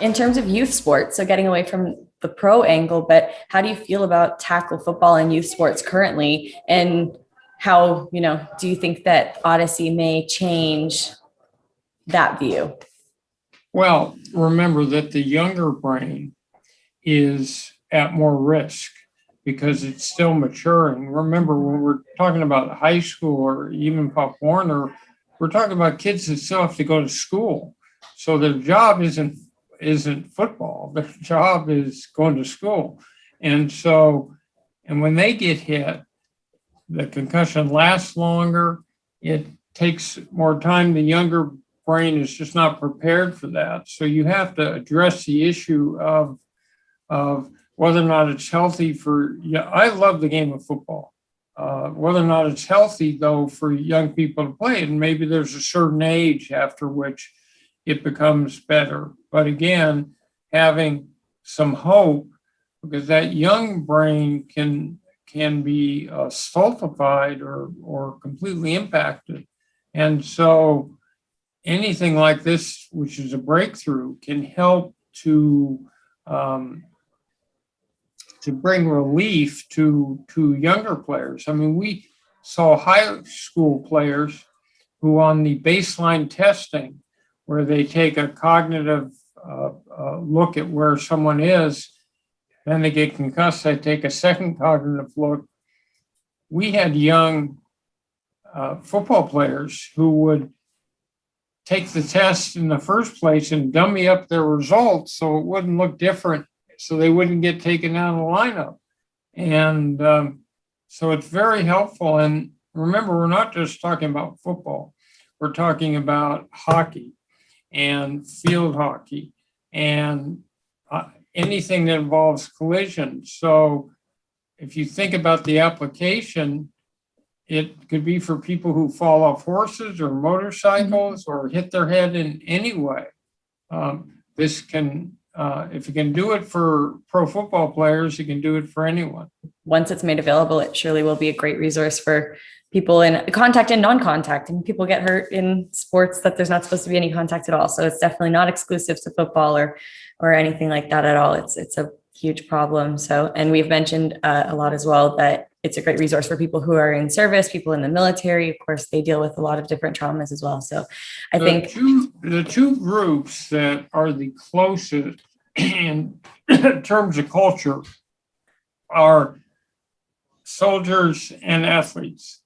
in terms of youth sports, so getting away from the pro angle, but how do you feel about tackle football and youth sports currently? And how, do you think that Odyssey may change that view? Well, remember that the younger brain is at more risk because it's still maturing. Remember, when we're talking about high school or even Pop Warner, we're talking about kids that still have to go to school. So their job isn't football. Their job is going to school. And when they get hit, the concussion lasts longer. It takes more time. The younger brain is just not prepared for that. So you have to address the issue of whether or not it's healthy for. Yeah, I love the game of football. Whether or not it's healthy, though, for young people to play, and maybe there's a certain age after which it becomes better. But again, having some hope, because that young brain can be stultified or completely impacted. And so anything like this, which is a breakthrough, can help to bring relief to younger players. I mean, we saw high school players who on the baseline testing, where they take a cognitive look at where someone is, then they get concussed, they take a second cognitive look. We had young football players who would take the test in the first place and dummy up their results so it wouldn't look different, so they wouldn't get taken out of the lineup. And so it's very helpful. And remember, we're not just talking about football. We're talking about hockey and field hockey and anything that involves collision. So if you think about the application, it could be for people who fall off horses or motorcycles or hit their head in any way. This can, if you can do it for pro football players, you can do it for anyone. Once it's made available, it surely will be a great resource for people in contact and non-contact. And people get hurt in sports that there's not supposed to be any contact at all. So it's definitely not exclusive to football or anything like that at all. It's a huge problem. So, and we've mentioned a lot as well that it's a great resource for people who are in service, people in the military. Of course, they deal with a lot of different traumas as well. So I think the two groups that are the closest in terms of culture are soldiers and athletes.